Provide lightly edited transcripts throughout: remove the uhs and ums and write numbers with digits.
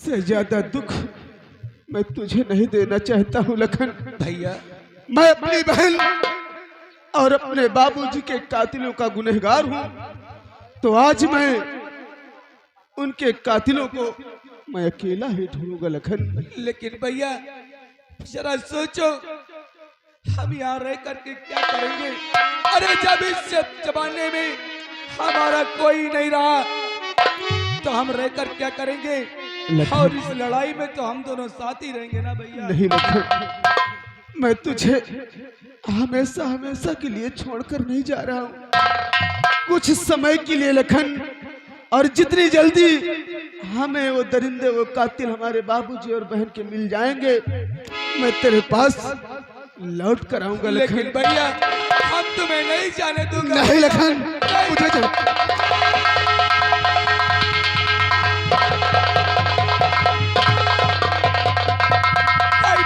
से ज्यादा दुख मैं तुझे नहीं देना चाहता हूँ लखन। भैया मैं अपनी बहन और अपने बाबूजी के कातिलों का गुनहगार हूँ, तो आज मैं उनके कातिलों को मैं अकेला ही ढूंढूंगा लखन। लेकिन भैया जरा सोचो, हम यहाँ रह करके क्या करेंगे? अरे जब इस जमाने में हमारा कोई नहीं रहा तो हम रह कर क्या करेंगे? और इस लड़ाई में तो हम दोनों साथ ही रहेंगे ना भैया। नहीं लखन, मैं तुझे हमेशा हमेशा के लिए छोड़कर नहीं जा रहा हूँ, कुछ समय के लिए लखन। और जितनी जल्दी हमें वो दरिंदे वो कातिल हमारे बाबूजी और बहन के मिल जाएंगे, मैं तेरे पास लौट कर आऊंगा लखन। लेकिन भैया हम तुम्हें नहीं जाने दूंगा। नहीं लखन, मुझे नहीं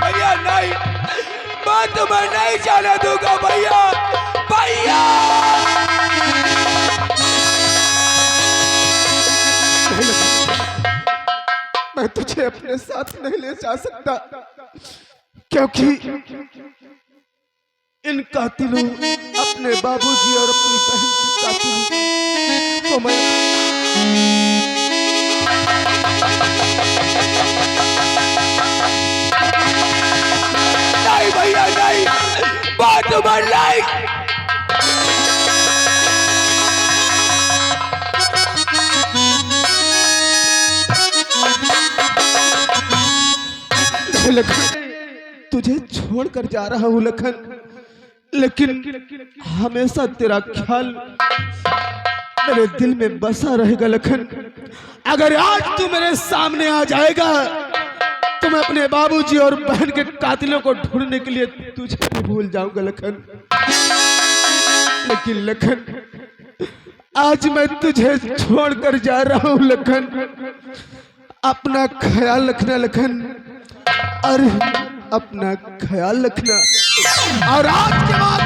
भैया, नहीं, मैं तुम्हें नहीं जाने दूंगा भैया। भैया मैं तुझे अपने साथ नहीं ले जा सकता, क्योंकि इन कातिलों अपने बाबूजी और अपनी बहन की कातिलों को मैं नहीं भैया, नहीं, मैं तुम्हें नहीं। लखन, तुझे छोड़कर जा रहा हूँ लखन, लेकिन हमेशा तेरा ख्याल मेरे दिल में बसा रहेगा लखन। अगर आज तू मेरे सामने आ जाएगा तो मैं अपने बाबूजी और बहन के कातिलों को ढूंढने के लिए तुझे भी भूल जाऊंगा लखन। लेकिन लखन, आज मैं तुझे छोड़कर जा रहा हूँ लखन। अपना ख्याल रखना लखन, और अपना ख्याल रखना। और आज के बाद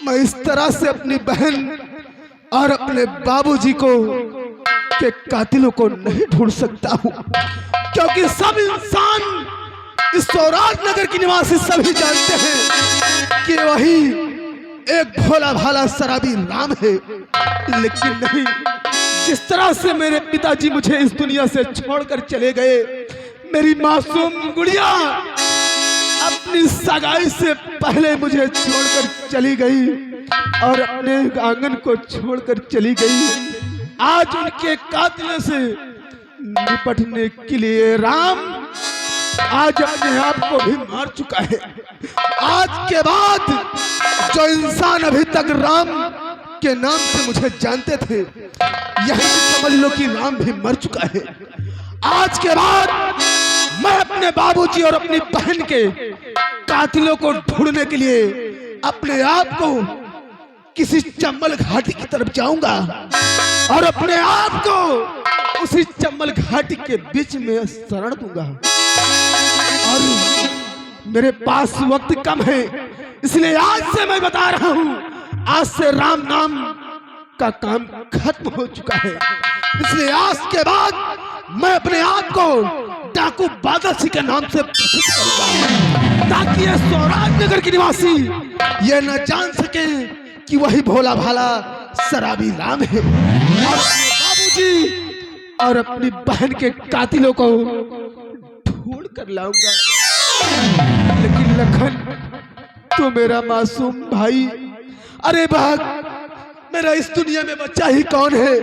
मैं इस तरह से अपनी बहन और अपने बाबूजी को के कातिलों को नहीं ढूंढ सकता हूँ, क्योंकि सब इंसान इस सौराज नगर की निवासी सभी जानते हैं कि वही एक भोला भाला शराबी राम है। लेकिन नहीं, जिस तरह से मेरे पिताजी मुझे इस दुनिया से छोड़कर चले गए, मेरी मासूम गुड़िया अपनी सगाई से पहले मुझे छोड़कर चली गई और अपने आंगन को छोड़कर चली गई। आज उनके कातिलों से निपटने के लिए राम आज अपने आप को भी मार चुका है। आज के बाद जो इंसान अभी तक राम के नाम से मुझे जानते थे, यही समझ लो कि राम भी मर चुका है। आज के बाद मैं अपने बाबूजी और अपनी बहन के कातिलों को ढूंढने के लिए अपने आप को किसी चंबल घाटी की तरफ जाऊंगा और अपने आप को उसी चंबल घाटी के बीच में शरण दूंगा। और मेरे पास वक्त कम है, इसलिए आज से मैं बता रहा हूं, आज से राम नाम का काम खत्म हो चुका है। इसलिए आज के बाद मैं अपने आप को डाकू बादल सिंह के नाम से प्रसिद्ध करूंगा, ताकि ये सौराज नगर की निवासी ये न जान सके कि वही भोला भाला शराबी राम है। और अपने बाबूजी और अपनी बहन के कातिलों को ढूंढ कर लाऊंगा। लेकिन लखन, तू मेरा मासूम भाई, अरे भाग, मेरा इस दुनिया में बच्चा ही कौन है?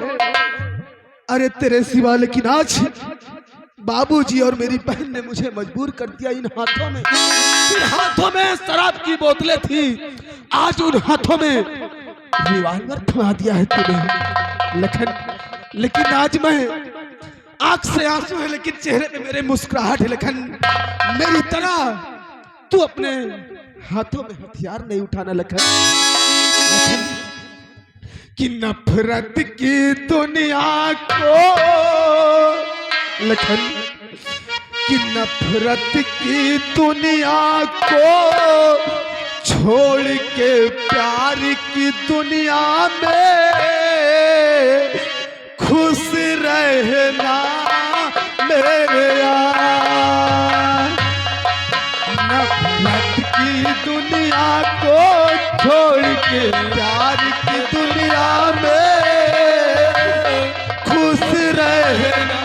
अरे तेरे सिवा। लेकिन आज बाबूजी और मेरी बहन ने मुझे मजबूर कर दिया। इन हाथों में शराब की बोतलें थी, आज उन हाथों में रिवाल्वर थमा दिया है तूने लखन। लेकिन आज मैं, आंख से आंसू है लेकिन चेहरे पे मेरे मुस्कुराहट है लखन। मेरी तरह तू अपने हाथों में हथियार नहीं उठाना लखन। कि नफरत की दुनिया को लखन, कि नफरत की दुनिया को छोड़ के प्यार की दुनिया में खुश रहना मेरे यार, नफरत की दुनिया को छोड़ के प्यार की दुनिया में खुश रहना।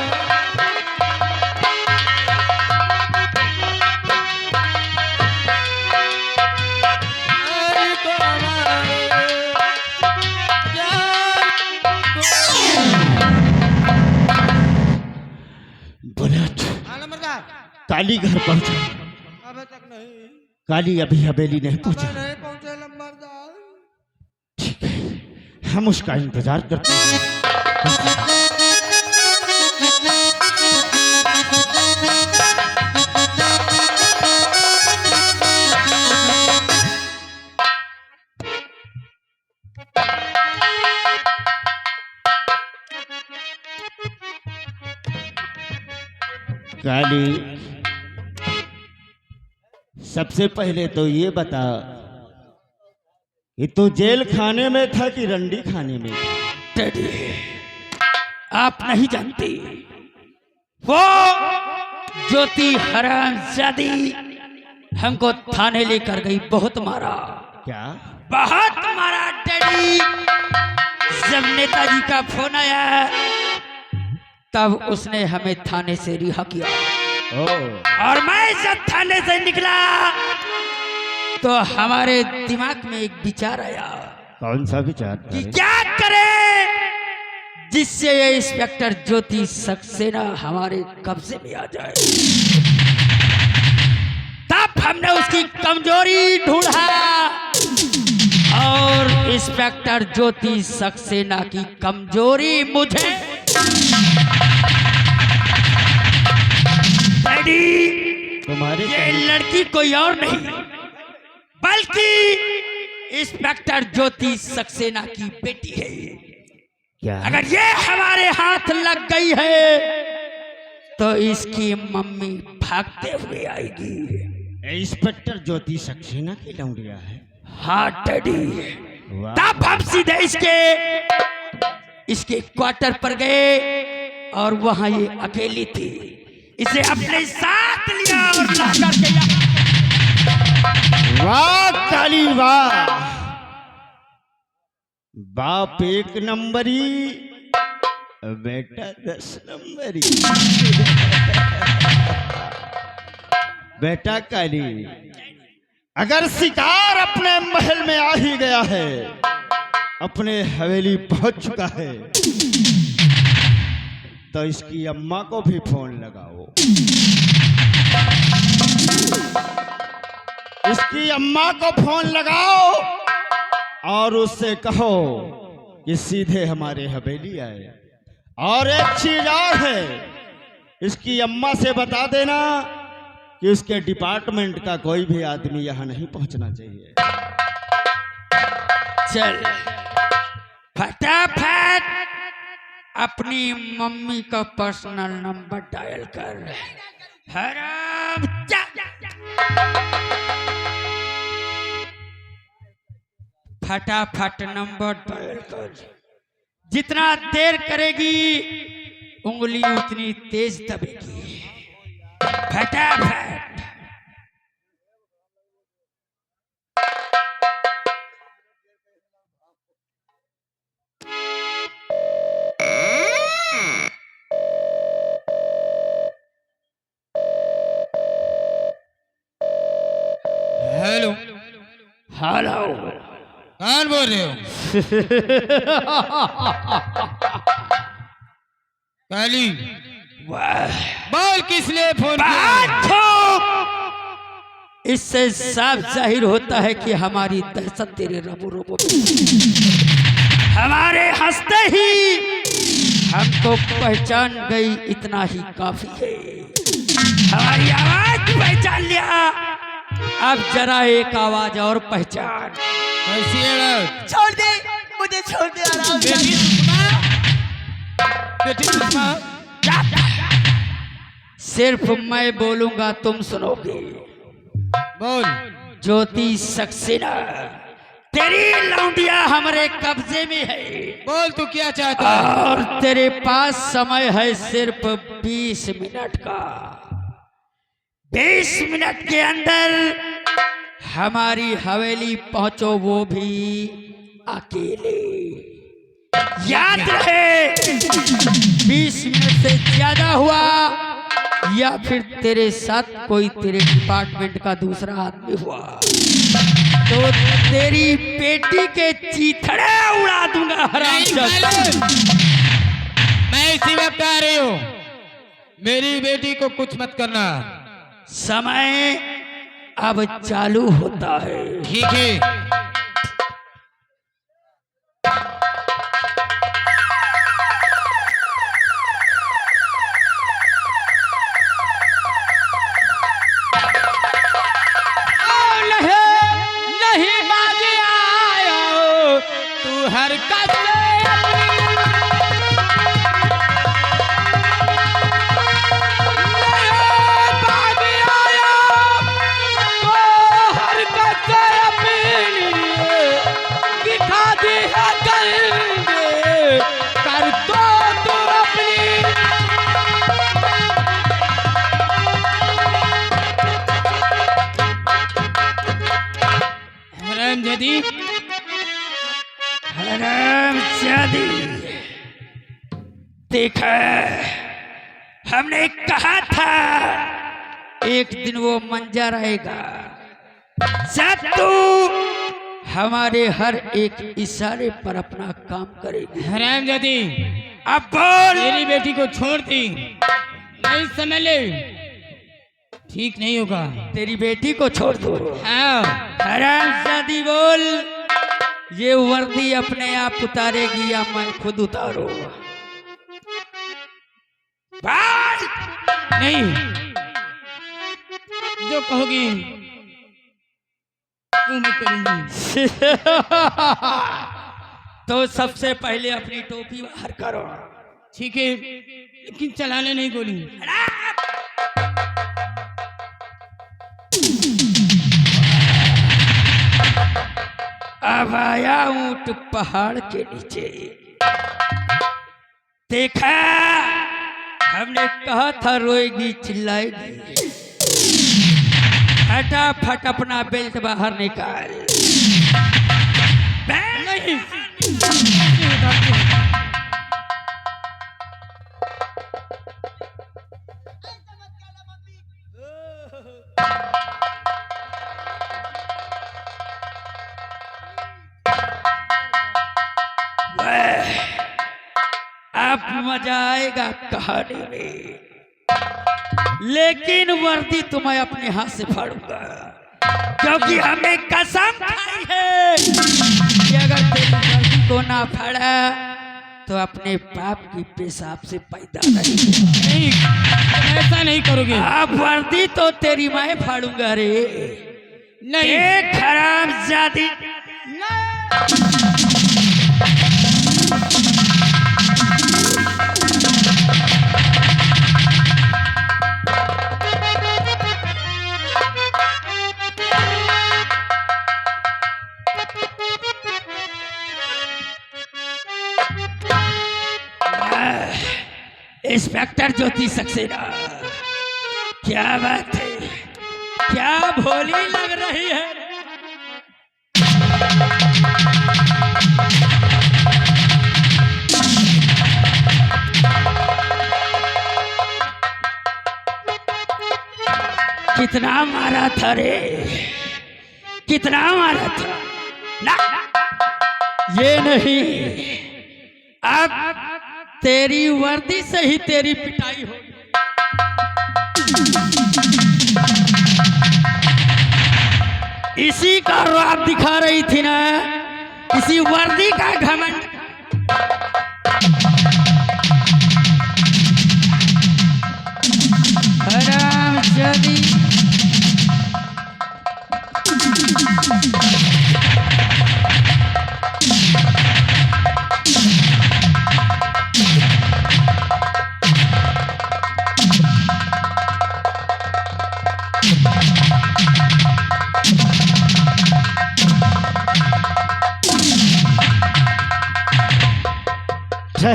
बुलेट काली घर पहुंचा। अबे तक नहीं, काली अभी हवेली नहीं पहुंचा। नहीं पहुंचे लंबरदार। ठीक है, हम उसका इंतजार करते हैं। काली, सबसे पहले तो ये बता कि तू जेल खाने में था कि रंडी खाने में था? डैडी, आप नहीं जानती, वो ज्योति हरामजादी हमको थाने लेकर गई, बहुत मारा। क्या? बहुत मारा डैडी। जब नेताजी का फोन आया तब उसने हमें थाने से रिहा किया। और मैं जब थाने से निकला तो हमारे दिमाग में एक विचार आया। कौन सा विचार? कि क्या करें जिससे ये इंस्पेक्टर ज्योति सक्सेना हमारे कब्जे में आ जाए। तब हमने उसकी कमजोरी ढूंढा और इंस्पेक्टर ज्योति सक्सेना की कमजोरी मुझे तुम्हारे ये लड़की कोई और नहीं बल्कि इंस्पेक्टर ज्योति सक्सेना की बेटी है। क्या? अगर ये हमारे हाथ लग गई है तो इसकी मम्मी भागते हुए आएगी। इंस्पेक्टर ज्योति सक्सेना की लौंडिया है? हाँ डैडी। वाह। तब हम सीधे इसके क्वार्टर पर गए और वहां ये अकेली थी। इसे अपने साथ लिया और ला करके वाह काली वाह, बाप एक नंबरी, बेटा 10 नंबरी। बेटा काली, अगर शिकार अपने महल में आ ही गया है, अपने हवेली पहुंच चुका है, तो इसकी अम्मा को भी फोन लगाओ। इसकी अम्मा को फोन लगाओ और उससे कहो कि सीधे हमारे हवेली आए। और एक चीज और है, इसकी अम्मा से बता देना कि उसके डिपार्टमेंट का कोई भी आदमी यहाँ नहीं पहुंचना चाहिए। चल फटाफट अपनी मम्मी का पर्सनल नंबर डायल कर। हराम फटाफट नंबर डायल कर। जितना देर करेगी उंगली उतनी तेज दबेगी। फटाफट। हेलो, हेलो, कौन बोल रहे हो? काली, वाह, बोल किस लिए फोन किया? इससे साफ जाहिर होता है कि हमारी दहशत तेरे रबो रबो हमारे हंसते ही हमको पहचान गई, इतना ही काफी है। हमारी आवाज पहचान लिया, अब जरा एक आवाज और पहचान। कैसी है? छोड़ दे मुझे, छोड़ दे आराम से। बेटी सुषमा, बेटी सुषमा, सिर्फ मैं बोलूंगा तुम सुनोगे। बोल। ज्योति सक्सेना तेरी लौंडिया हमारे कब्जे में है। बोल तू क्या चाहता है? और तेरे पास समय है सिर्फ 20 मिनट का। 20 मिनट के अंदर हमारी हवेली पहुंचो, वो भी अकेले। याद रहे, 20 मिनट से ज्यादा हुआ या फिर तेरे साथ कोई तेरे डिपार्टमेंट का दूसरा आदमी हुआ तो तेरी बेटी के चीथड़े उड़ा दूंगा हरामजादा। मैं इसी वक्त आ रही हूँ। मेरी बेटी को कुछ मत करना। समय अब चालू होता है। ठीक है। नहीं बाजी आयो तू हरकत दिखा दी है कर दो तू अपनी। हरामजादी, हरामजादी, देखा, हमने कहा था एक दिन वो मंजा रहेगा जब तू हमारे हर एक इशारे पर अपना काम करेगी। हरामजादी, अब बोल। मेरी बेटी को छोड़ दी, नहीं समझ ले, ठीक नहीं होगा। तेरी बेटी को छोड़ दो। हाँ। हरामजादी बोल, ये वर्दी अपने आप उतारेगी या मैं खुद उतारू? बोल। नहीं, जो कहोगी वो मैं करूंगी। तो सबसे पहले अपनी टोपी बाहर करो। ठीक है, लेकिन चलाने नहीं गोली। अब आया ऊंट पहाड़ के नीचे। देखा, हमने कहा था रोएगी चिल्लाएगी। फटाफट अपना बेल्ट बाहर निकाल। नहीं, अब मजा आएगा कहानी में, लेकिन वर्दी तो मैं अपने हाथ से फाड़ूंगा, क्योंकि हमें कसम खाई है कि अगर तेरी वर्दी को ना फाड़ा तो अपने बाप की पेशाब से पैदा नहीं। ऐसा नहीं करोगे। अब वर्दी तो तेरी मैं फाड़ूंगा रे। नहीं, एक हरामजादी। इंस्पेक्टर ज्योति सक्सेना, क्या बात है, क्या भोली लग रही है। कितना मारा था रे, कितना मारा था ना, ये नहीं, अब तेरी वर्दी से ही तेरी पिटाई हो। इसी का रौब दिखा रही थी ना, इसी वर्दी का घमंड। हरामजादी,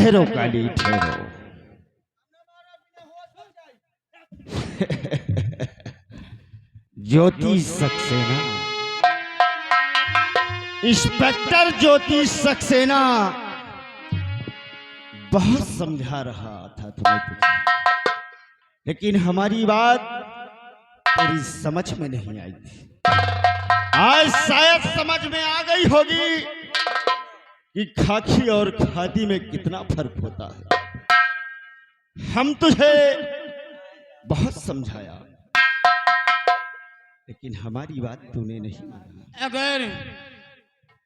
ठहरो काली ठहरो। ज्योति सक्सेना, इंस्पेक्टर ज्योति सक्सेना बहुत समझा रहा था तुम्हें कुछ, लेकिन हमारी बात तेरी समझ में नहीं आई थी। आज शायद समझ में आ गई होगी कि खाकी और खादी में कितना फर्क होता है। हम तुझे बहुत समझाया, लेकिन हमारी बात तूने नहीं माना। अगर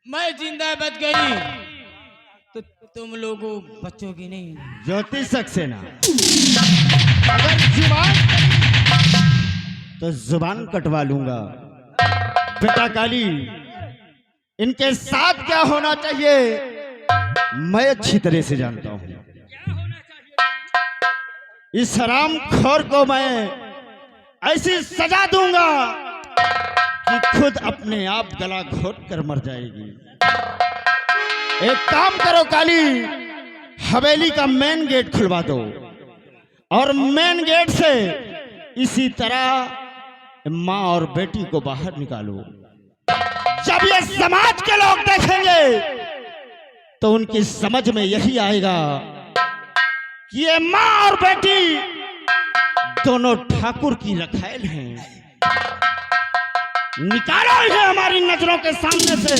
मैं जिंदा बच गई तो तुम लोगों बचोगे नहीं। ज्योति सक्सेना, अगर जुबान तो जुबान कटवा लूंगा। बेटा काली, इनके साथ क्या होना चाहिए मैं अच्छी तरह से जानता हूं। इस हरामखोर को मैं ऐसी सजा दूंगा कि खुद अपने आप गला घोट कर मर जाएगी। एक काम करो काली, हवेली का मेन गेट खुलवा दो और मेन गेट से इसी तरह माँ और बेटी को बाहर निकालो। जब ये समाज के लोग देखेंगे तो उनकी समझ में यही आएगा कि ये माँ और बेटी दोनों ठाकुर की रखैल हैं। निकालो इन्हें हमारी नजरों के सामने से।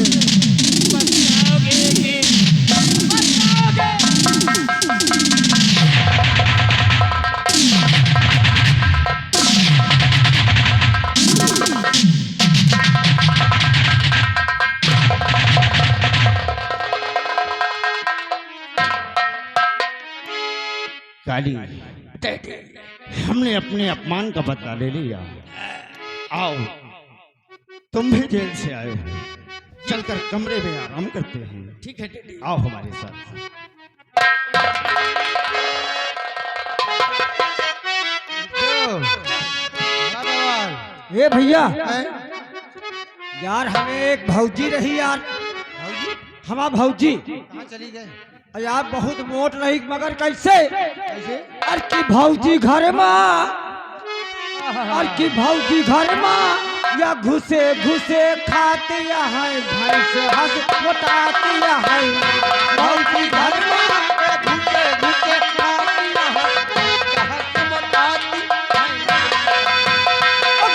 काली, हमने अपने अपमान का बदला ले लिया। आओ, तुम भी जेल से आए हो, चलकर कमरे में आराम करते हैं। ठीक है डैडी। आओ हमारे साथ। ए भैया, यार हमें एक भौजी रही यार। हमारा भौजी चली गए यार बहुत मोट रही, मगर कैसे अर की भौजी घर माँ, अर की भौजी घर माँ या घुसे घुसे खाती है भैंस हंस मोटाती है। भौजी घर माँ घुसे घुसे खाती है हंस मोटाती है।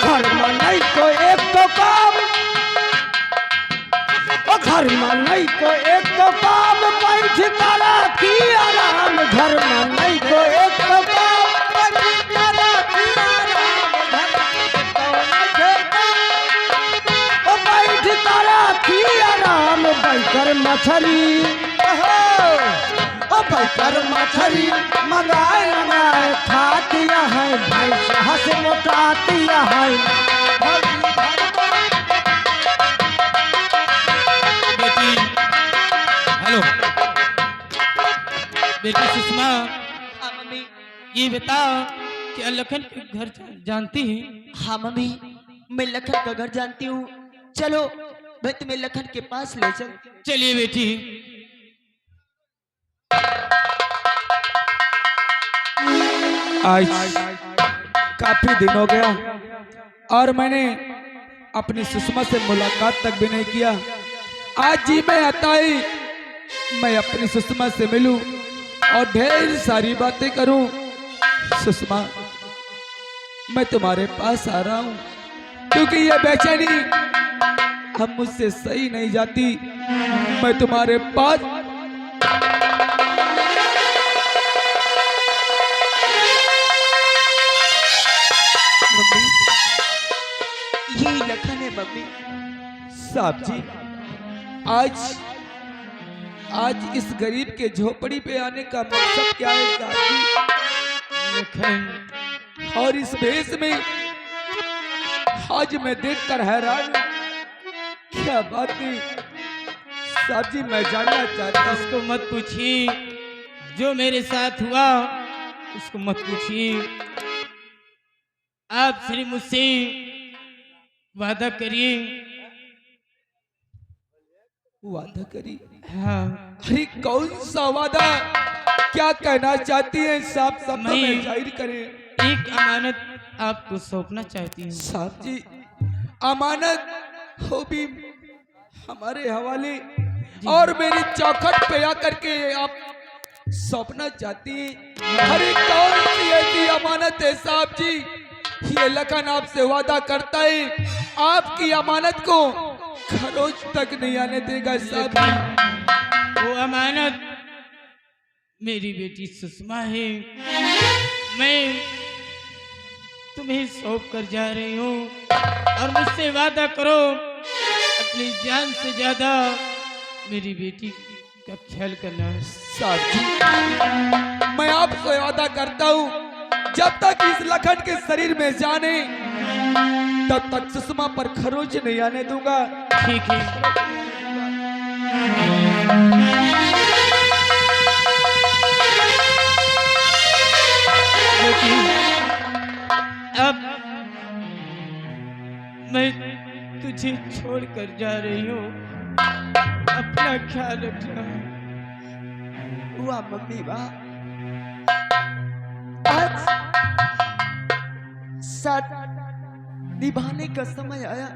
घर में नहीं तो एक तो काम, घर में नहीं तो एक तो काम बैठ करा की आराम। घर में नहीं तो एक तो काम बैठ करा की आराम। ओ बैठ करा की आराम। बैकर मछली ओ बैकर मछली मंगाए मंगाए खाती है भैंस हंस मोटाती है। हेलो बेटी सुषमा, मम्मी। ये बताओ कि लखन के घर जानती है? हाँ मम्मी, मैं लखन का घर जानती हूँ। चलो मैं तुम्हें लखन के पास ले चल। चलिए बेटी। आज काफी दिन हो गया और मैंने अपनी सुषमा से मुलाकात तक भी नहीं किया। आज जी मैं आता ही मैं अपनी सुषमा से मिलूं और ढेर सारी बातें करूं। सुषमा, मैं तुम्हारे पास आ रहा हूं क्योंकि ये बेचैनी हम मुझसे सही नहीं जाती। मैं तुम्हारे पास मम्मी, यही लखन है मम्मी। साहब जी, आज इस गरीब के झोपड़ी पे आने का मकसद क्या है साहब जी? लखन और इस भेष में आज मैं देखकर हैरान हूं। क्या बात है साहब जी, मैं जानना चाहता हूं। उसको मत पूछिए, जो मेरे साथ हुआ उसको मत पूछिए। आप सिर्फ मुझसे वादा करिए। वादा करी? हाँ, अरे कौन सा वादा? क्या कहना चाहती हैं साहब, सब तो मैं- जाहिर करें। एक अमानत आपको सौंपना चाहती हूँ। साहब जी, अमानत हो भी हमारे हवाले और मेरी चौखट पे आकर के आप सौंपना चाहती हैं। अरे कौन सी ऐसी अमानत है साहब जी, ये लखन आपसे वादा करता है आपकी अमानत को खरोच तक नहीं आने देगा साहब जी। वो अमानत मेरी बेटी सुषमा है। मैं तुम्हें सौंप कर जा रही हूँ और मुझसे वादा करो अपनी जान से ज्यादा मेरी बेटी का ख्याल करना। साहब जी, मैं आपसे वादा करता हूँ जब तक इस लखन के शरीर में जाने तब तक सुषमा पर खरोच नहीं आने दूंगा। ठीक है। लेकिन अब मैं तुझे छोड़कर जा रही हूँ, अपना ख्याल रखना। वाह मम्मी वाह, आज साथ निभाने का समय आया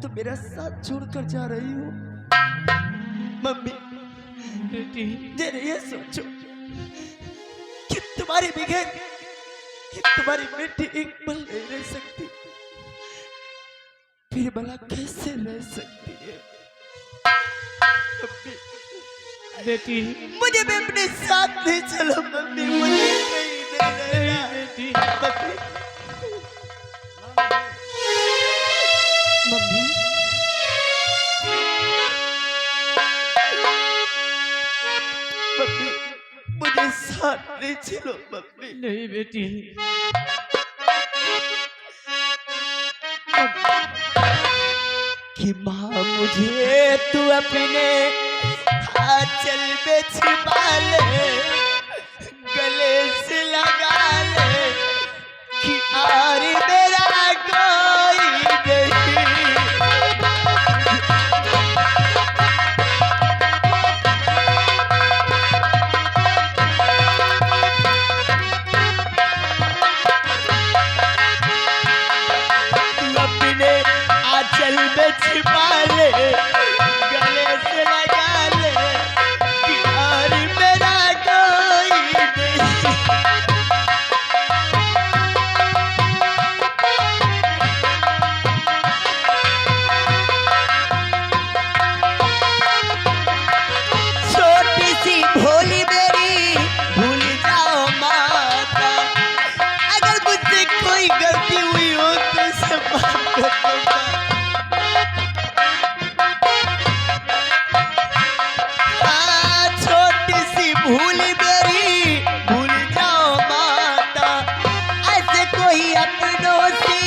तो मेरा साथ छोड़कर जा रही हो। मम्मी बेटी, जरा ये सोचो कि तुम्हारे बगैर तुम्हारी बेटी एक पल नहीं रह सकती, फिर भला कैसे रह सकती है। मम्मी, बेटी, मुझे भी अपने साथ ले चलो मम्मी, मुझे कहीं नहीं रहना। बेटी, मम्मी, मम्मी मुझे साथ ले चलो मम्मी। नहीं बेटी, कि माँ मुझे तू अपने आंचल में छिपा ले, गले से लगा ले कि और मेरा कोई नहीं। तू अपने आंचल में छिपा ले, गले से लगा ले कि और मेरा कोई नहीं। छोटी सी भोली मेरी भूल जाओ माता, अगर मुझसे कोई गलती हुई हो तो उसे माफ कर दो। हाँ, छोटी सी भूल मेरी भूल जाओ माता, ऐसे कोई अपनों से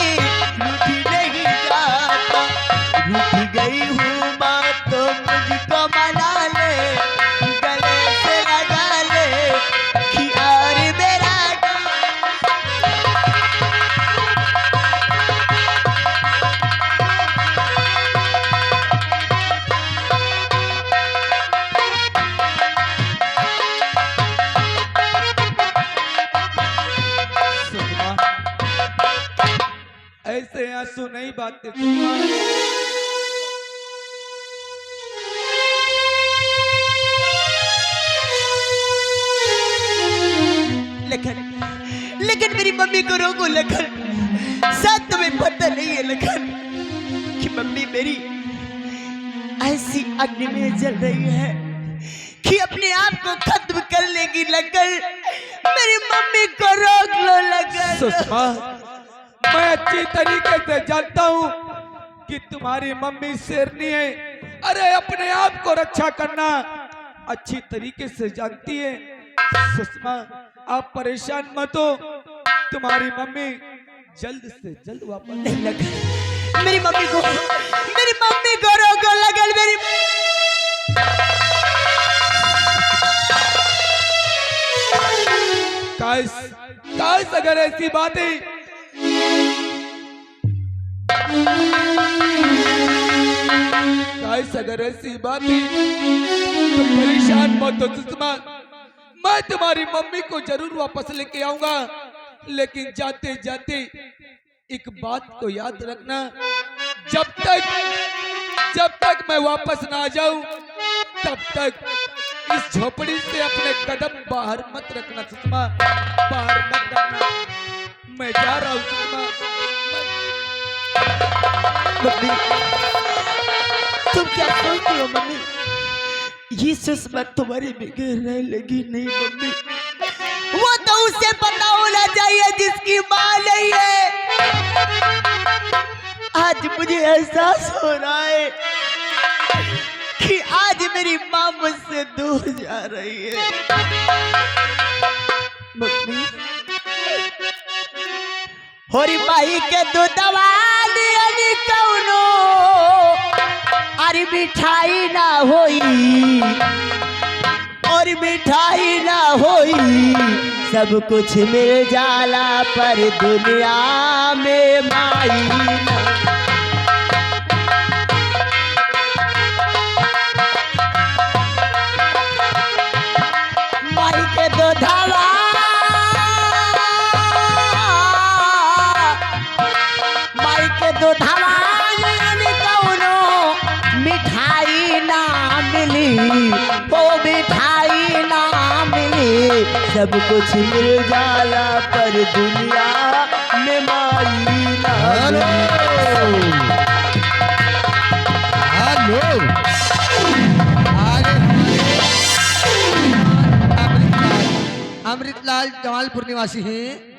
रूठ नहीं जाता। रूठ गई हूँ माँ तो मुझको मना ले, गले से लगा ले कि और मेरा सुषमा, ऐसे आंसू नहीं बातें सुषमा। लखन, लेकिन मेरी मम्मी को रोको लखन। साथ तुम्हें पता नहीं है लखन कि मम्मी मेरी ऐसी अग्नि में जल रही है कि अपने आप को खत्म कर लेगी लखन। मेरी मम्मी को रोक लो लखन। सुषमा, मैं अच्छी तरीके से जानता हूँ कि तुम्हारी मम्मी शेरनी है। अरे अपने आप को रक्षा करना अच्छी तरीके से जानती है। सुषमा, आप परेशान मत हो, तुम्हारी मम्मी जल्द से जल्द वापस। नहीं लखन, मेरी मम्मी को रोको लखन। मेरी काश अगर ऐसी बातें काश अगर ऐसी बातें तो परेशान मत हो सुषमा, मैं तुम्हारी मम्मी को जरूर वापस लेके आऊंगा, लेकिन जाते जाते एक बात को याद रखना, जब तक मैं वापस ना आ जाऊं तब तक इस झोपड़ी से अपने कदम बाहर मत रखना सुषमा, बाहर मत रखना। मैं जा रहा हूं सुषमा। मम्मी, तुम क्या सोचती हो मम्मी? ये सुषमा तुम्हारे बगैर रह लगी नहीं मम्मी। वो तो उसे पता होना चाहिए जिसकी माँ नहीं है। आज मुझे एहसास हो रहा है कि आज मेरी माँ मुझसे दूर जा रही है। मम्मी, होरी माई के दूधवा लियनी कौनो अरे मिठाई ना होई, और मिठाई ना होई, सब कुछ मिल जाला पर दुनिया में माई ना। माई के दूधवा दूधवा कौनो मिठाई ना मिली, वो मिठाई ना मिली, सब कुछ मिल जाला पर दुनिया में माई ना। अमृतलाल जमालपुर निवासी हैं।